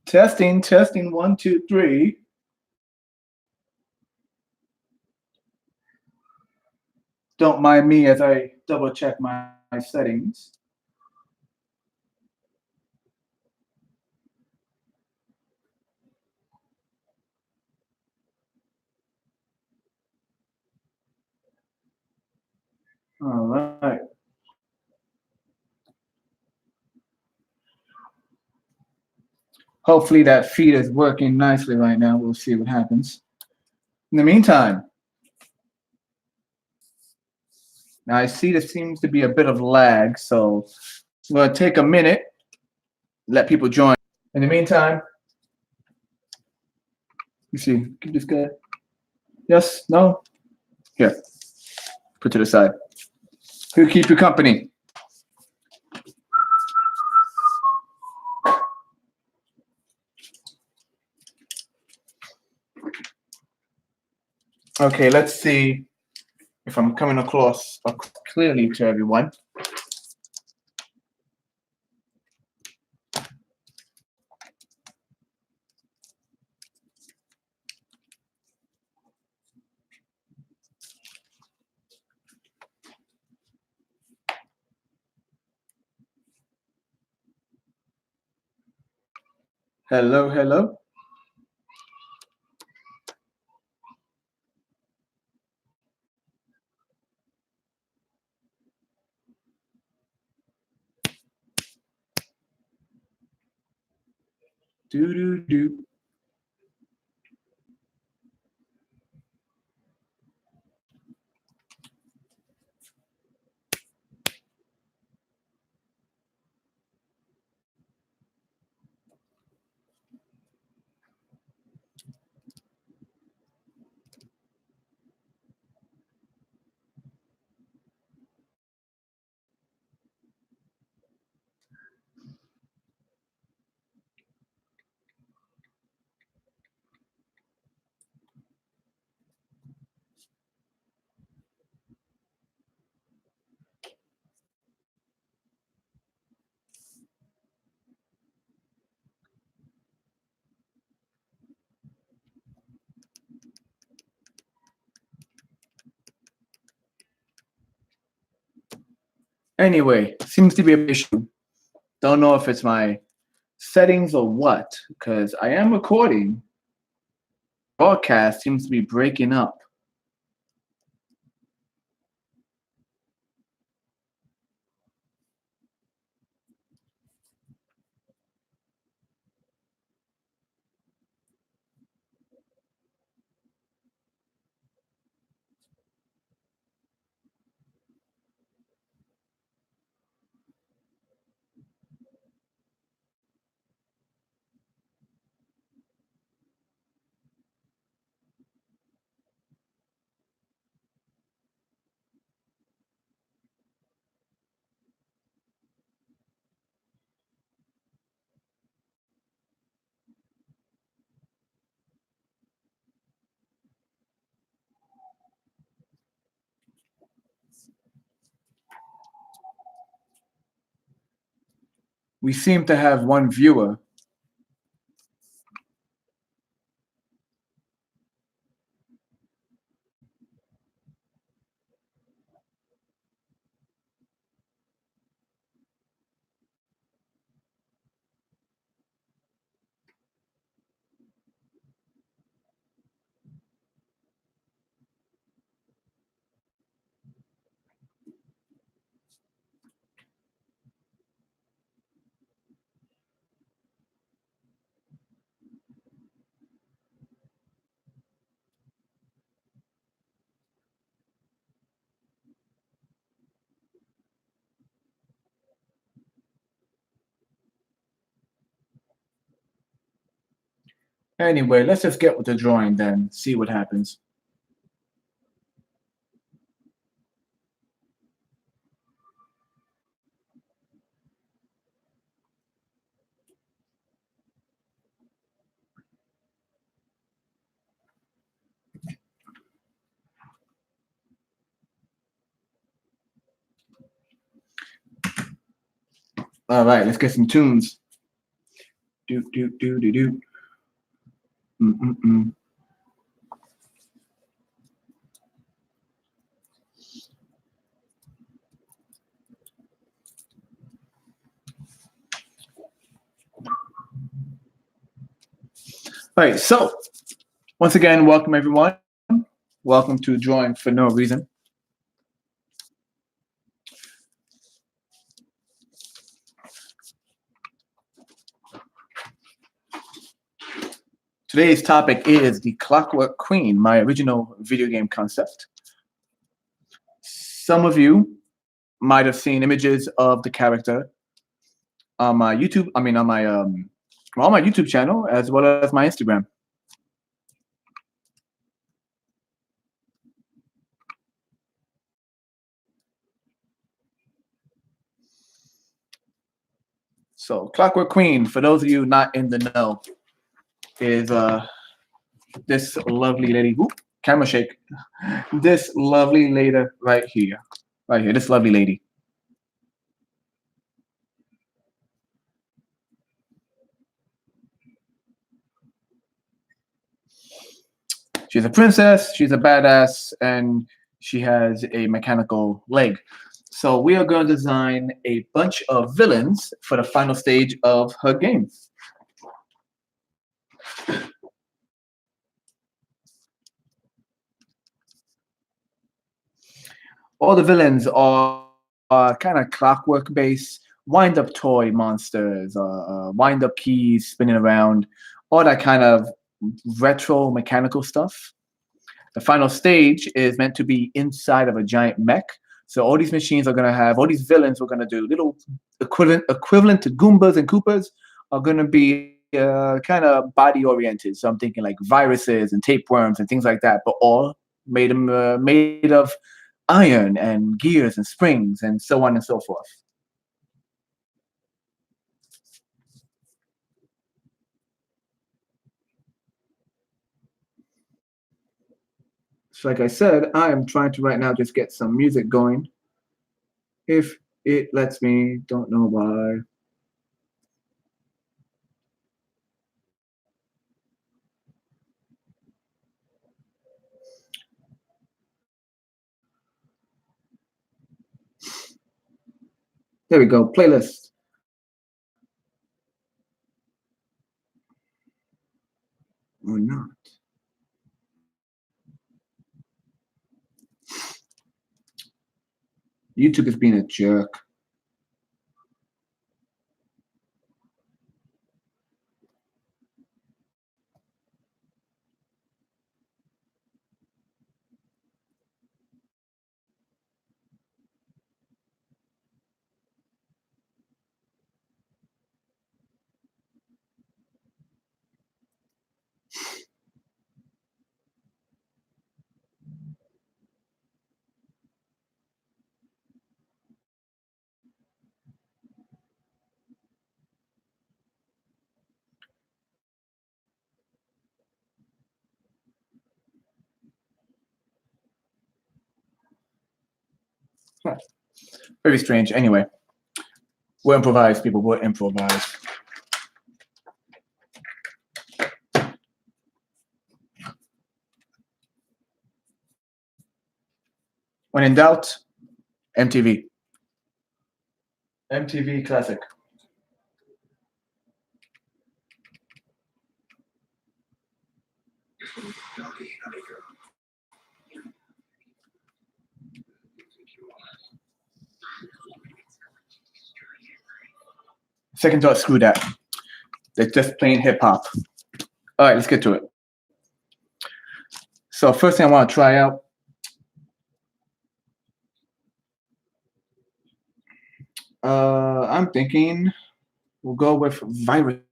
Testing, testing, 1, 2, 3. Don't mind me as I double check my settings. All right. Hopefully that feed is working nicely right now. We'll see what happens. In the meantime, now I see there seems to be a bit of lag, so I'm going to take a minute, let people join. In the meantime, you see, keep this guy. Yes, no? Here, put to the side. Who keep you company? Okay, let's see if I'm coming across clearly to everyone. Hello, hello. Do, do, do. Anyway, seems to be an issue. Don't know if it's my settings or what, because I am recording. Broadcast seems to be breaking up. We seem to have one viewer. Anyway, let's just get with the drawing then, see what happens. All right, let's get some tunes. Do do do do do. Mm-mm-mm. All right, so once again, welcome everyone. Welcome to Drawing for No Reason. Today's topic is the Clockwork Queen, my original video game concept. Some of you might have seen images of the character on my YouTube. I mean, on my YouTube channel as well as my Instagram. So, Clockwork Queen, for those of you not in the know, is this lovely lady. Ooh, camera shake. This lovely lady right here. Right here. This lovely lady. She's a princess, she's a badass, and she has a mechanical leg. So we are going to design a bunch of villains for the final stage of her game. All the villains are kind of clockwork based, wind up toy monsters, wind up keys spinning around, all that kind of retro mechanical stuff. The final stage is meant to be inside of a giant mech. So all these machines are going to have, all these villains are going to do little equivalent to Goombas and Koopas are going to be kind of body oriented. So I'm thinking like viruses and tapeworms and things like that, but all made of iron and gears and springs and so on and so forth. So like I said, I am trying to right now just get some music going. If it lets me, don't know why. There we go, playlist. Or not. YouTube is being a jerk. Very strange. Anyway, we'll improvise, people. We'll improvise. When in doubt, MTV. MTV Classic. Second thought, screw that. It's just plain hip hop. All right, let's get to it. So first thing I want to try out. I'm thinking we'll go with viruses.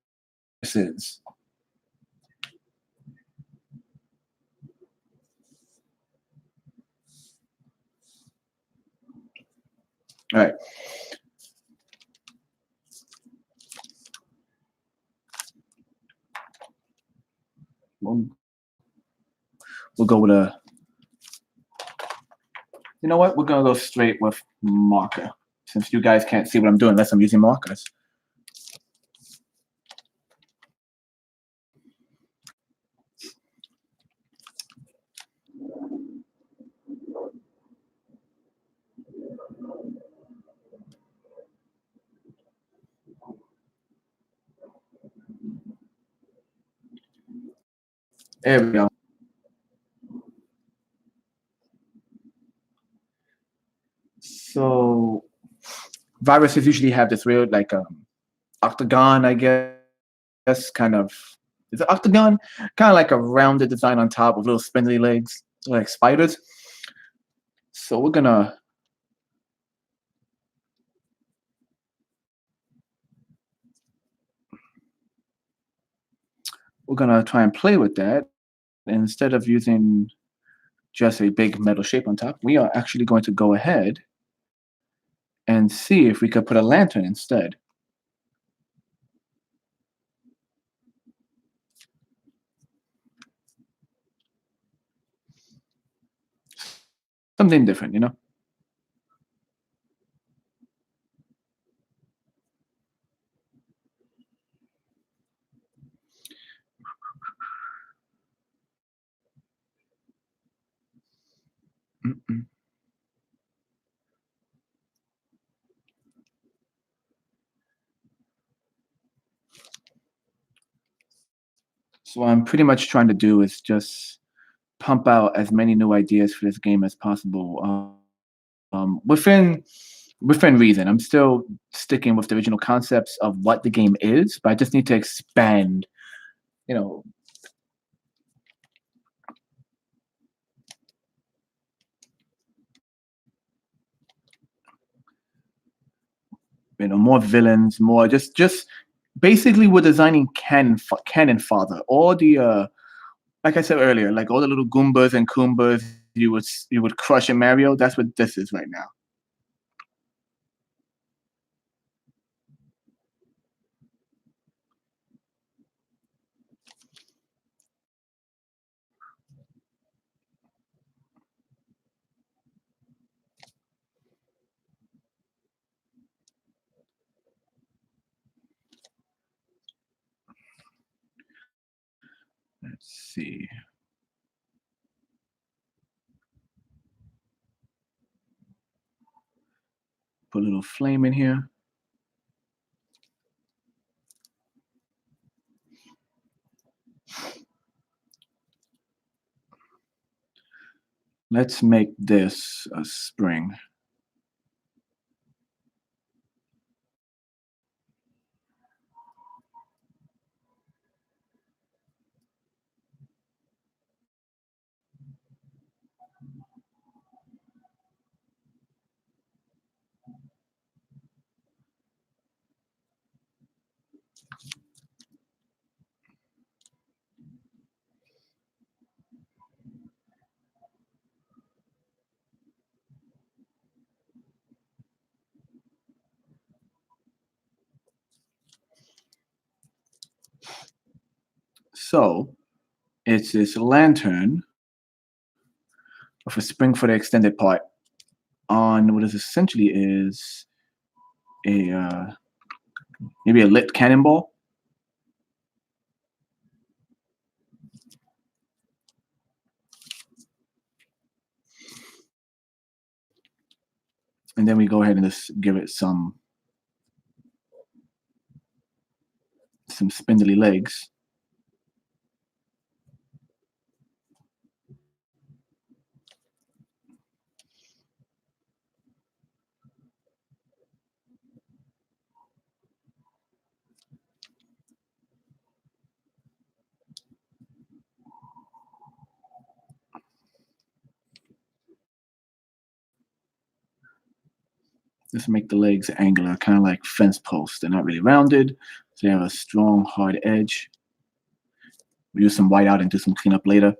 All right. We'll go with a, you know what? We're going to go straight with marker. Since you guys can't see what I'm doing unless I'm using markers. There we go. So viruses usually have this weird like octagon, I guess, kind of is it octagon? Kind of like a rounded design on top with little spindly legs, like spiders. So we're gonna try and play with that. And instead of using just a big metal shape on top, we are actually going to go ahead and see if we could put a lantern instead. Something different, you know? Mm-mm. So what I'm pretty much trying to do is just pump out as many new ideas for this game as possible. Within reason. I'm still sticking with the original concepts of what the game is, but I just need to expand, you know, more villains, more just basically we're designing cannon fodder. All the like I said earlier, like all the little Goombas and Koombas you would crush in Mario. That's what this is right now. Let's see. Put a little flame in here. Let's make this a spring. So it's this lantern with a spring for the extended part on what is essentially is a maybe a lit cannonball. And then we go ahead and just give it some spindly legs. Just make the legs angular, kind of like fence posts. They're not really rounded, so they have a strong, hard edge. We use some white out and do some cleanup later.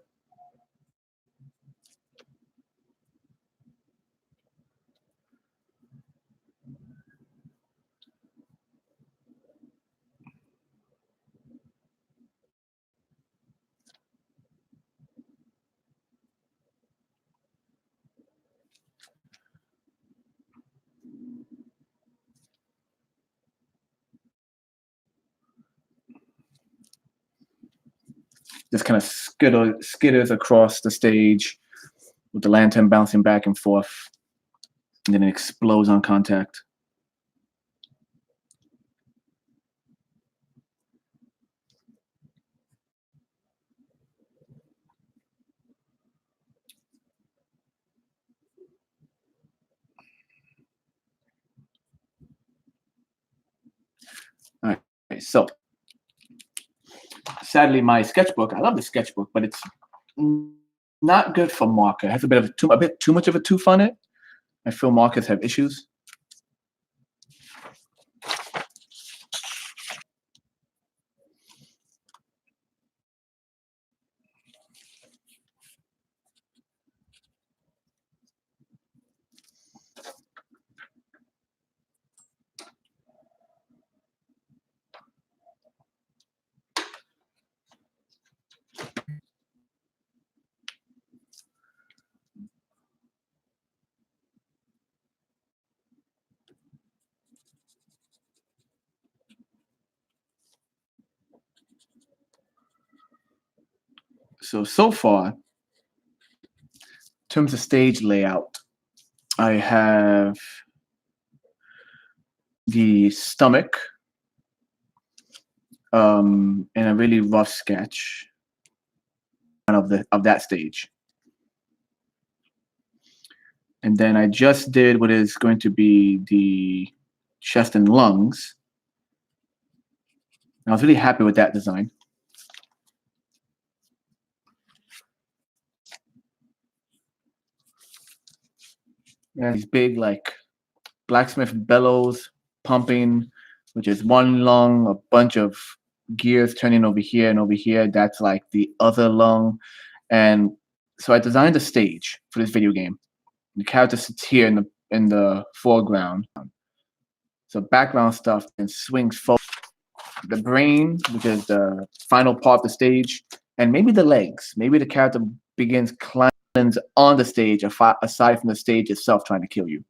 Just kind of skitters across the stage with the lantern bouncing back and forth, and then it explodes on contact. So sadly, my sketchbook, I love the sketchbook, but it's not good for marker. It has a bit too much of a tooth on it. I feel markers have issues. So far, in terms of stage layout, I have the stomach in a really rough sketch of that stage. And then I just did what is going to be the chest and lungs. And I was really happy with that design. And these big like blacksmith bellows pumping, which is one lung, a bunch of gears turning over here and over here. That's like the other lung. And so I designed a stage for this video game. The character sits here in the foreground. So background stuff and swings forward. The brain, which is the final part of the stage, and maybe the legs. Maybe the character begins climbing on the stage aside from the stage itself trying to kill you.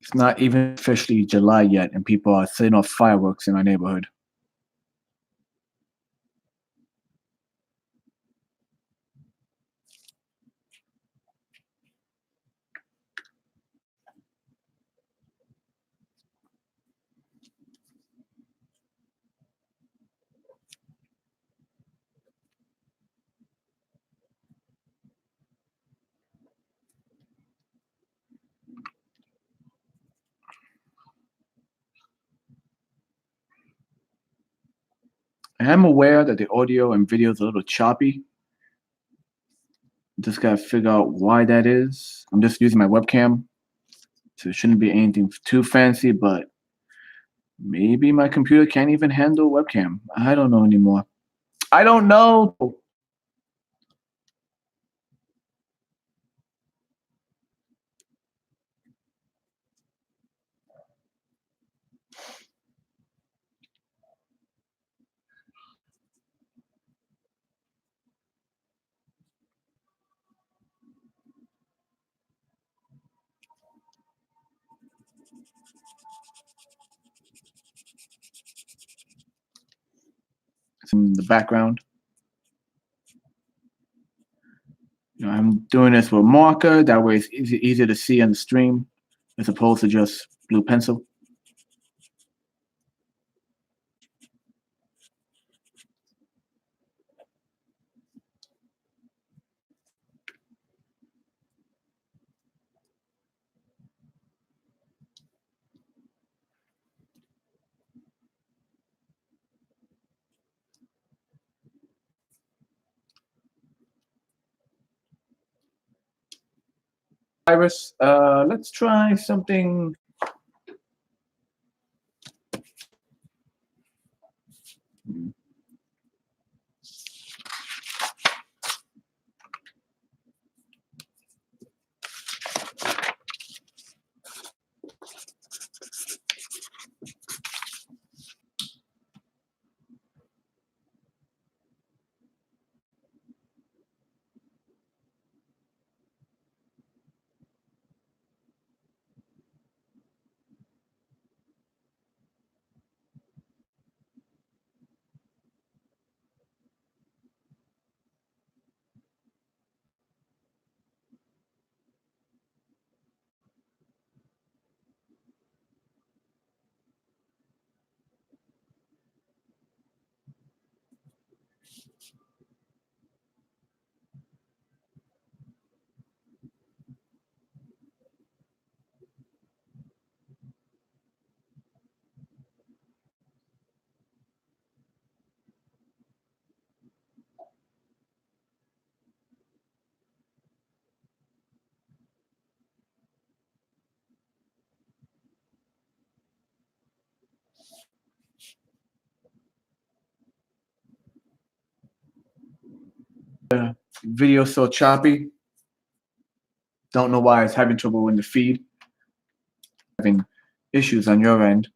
It's not even officially July yet, and people are setting off fireworks in my neighborhood. I am aware that the audio and video is a little choppy. Just gotta figure out why that is. I'm just using my webcam, so it shouldn't be anything too fancy, but maybe my computer can't even handle webcam. I don't know anymore. I don't know. It's in the background. I'm doing this with marker. That way it's easier to see on the stream as opposed to just blue pencil. virus. Let's try something. Video so choppy. Don't know why it's having trouble in the feed. Having issues on your end.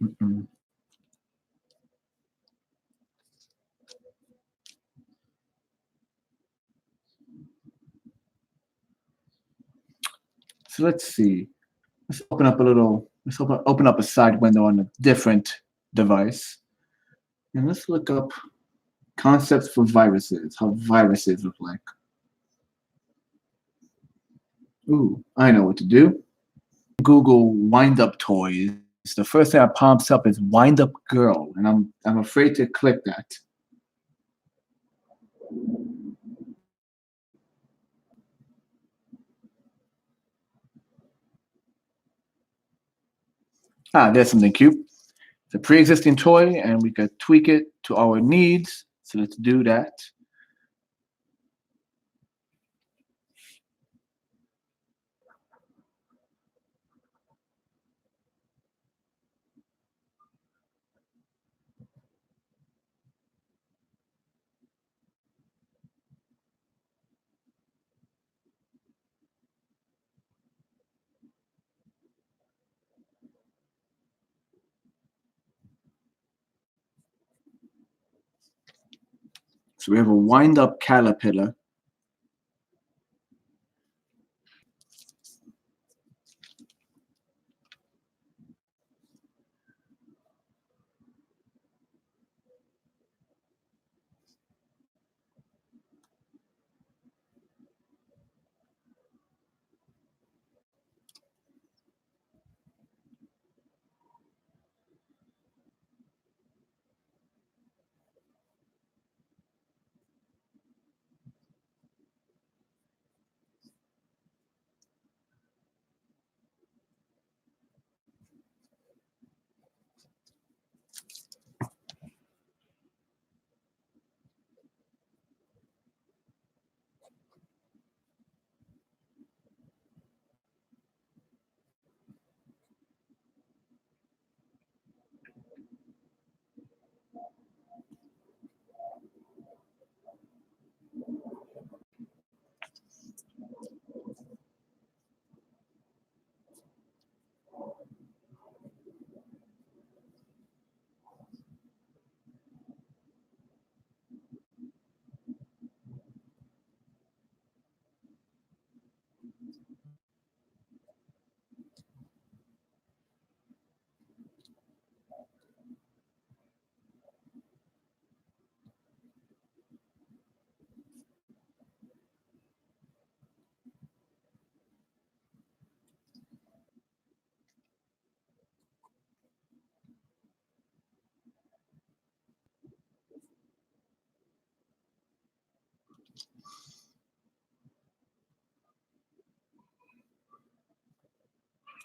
Mm-mm. So let's see. Let's open up a little. Let's open up a side window on a different device, and let's look up concepts for viruses. How viruses look like. Ooh, I know what to do. Google wind up toys. The first thing that pops up is wind up girl, and I'm afraid to click that. Ah, there's something cute. It's a pre-existing toy, and we could tweak it to our needs. So let's do that. So we have a wind up caterpillar.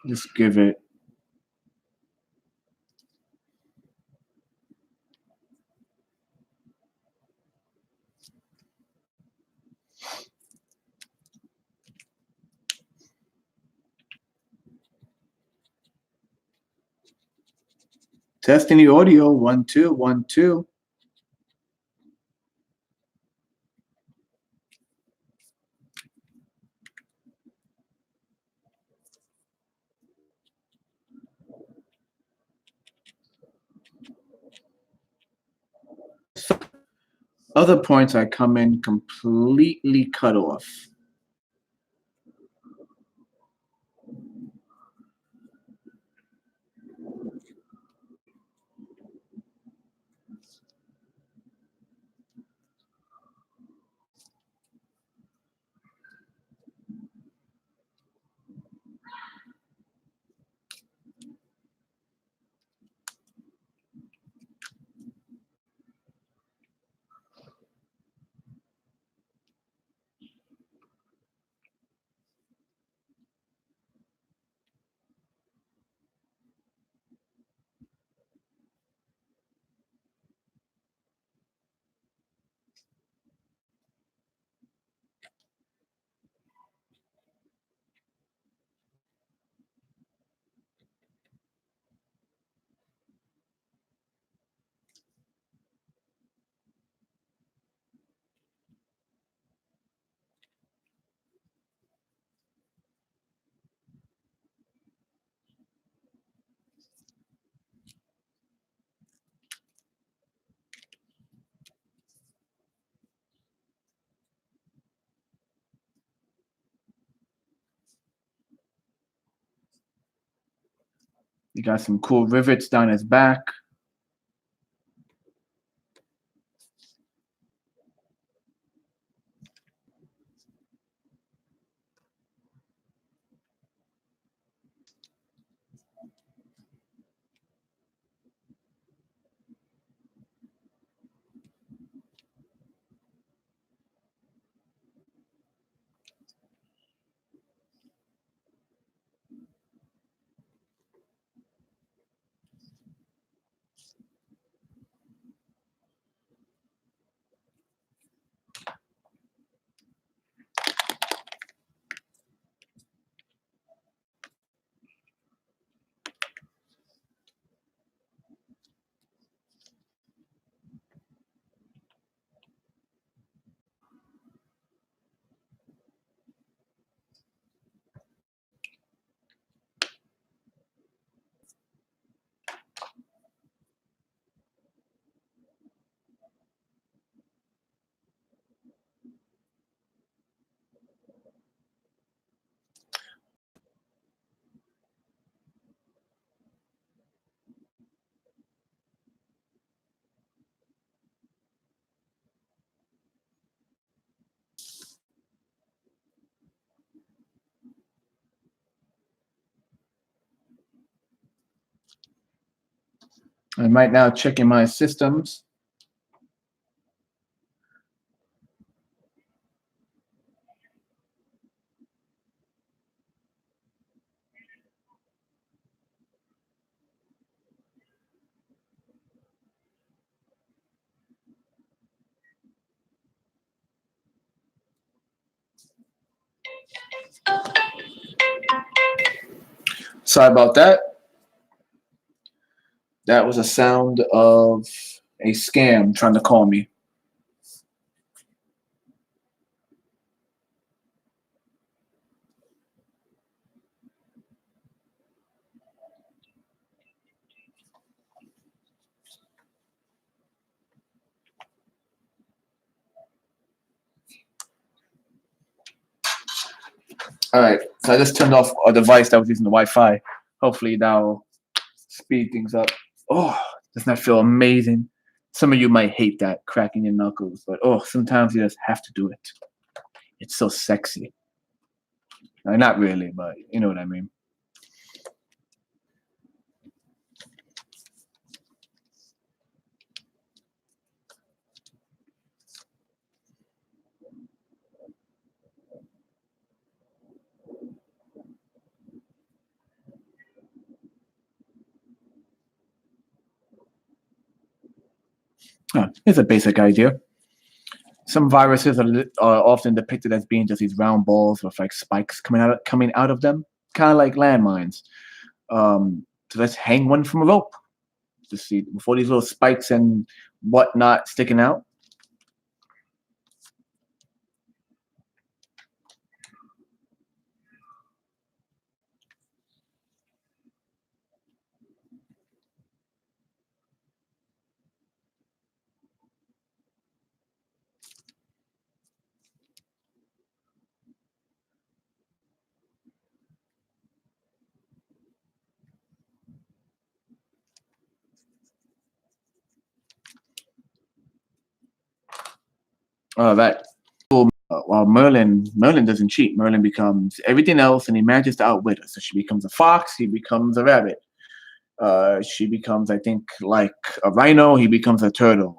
Just give it. Testing the audio. 1 2 1 2. Other points I come in completely cut off. You got some cool rivets down his back. I'm right now checking my systems. Sorry about that. That was a sound of a scam trying to call me. All right, so I just turned off a device that was using the Wi-Fi. Hopefully that'll speed things up. Oh, doesn't that feel amazing? Some of you might hate that, cracking your knuckles, but oh, sometimes you just have to do it. It's so sexy. Not really, but you know what I mean. Here's a basic idea. Some viruses are often depicted as being just these round balls with like spikes coming out of them, kind of like landmines. So let's hang one from a rope to see before these little spikes and whatnot sticking out. That while Merlin doesn't cheat. Merlin becomes everything else, and he manages to outwit her. So she becomes a fox. He becomes a rabbit. She becomes, I think, like a rhino. He becomes a turtle.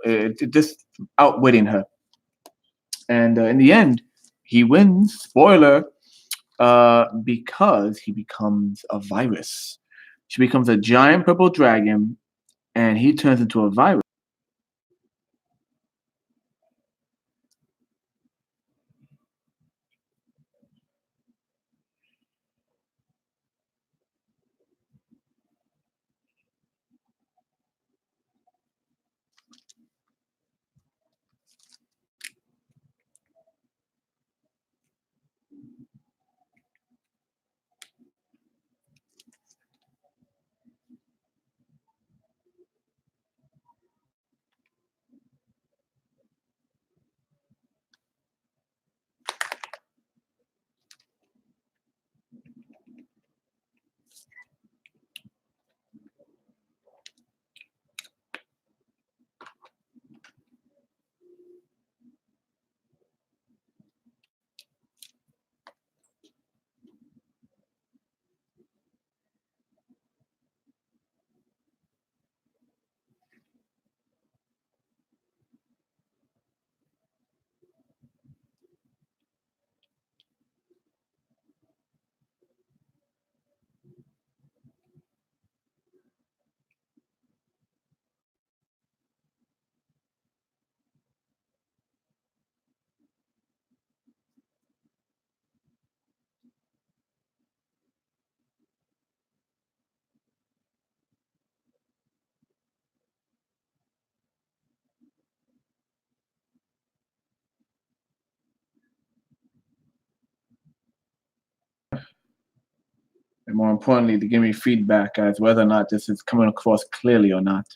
It just outwitting her. And in the end, he wins. Spoiler, because he becomes a virus. She becomes a giant purple dragon, and he turns into a virus. And more importantly, to give me feedback as whether or not this is coming across clearly or not.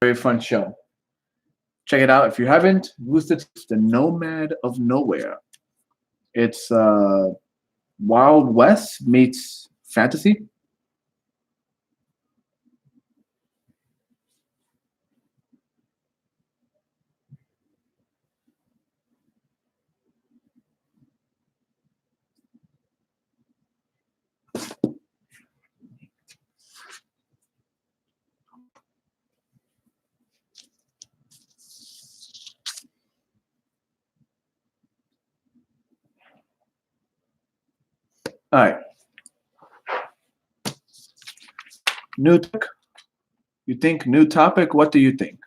very fun show. Check it out if you haven't. Rooster Teeth, the Nomad of Nowhere. It's Wild West meets fantasy. All right. New topic. You think new topic? What do you think?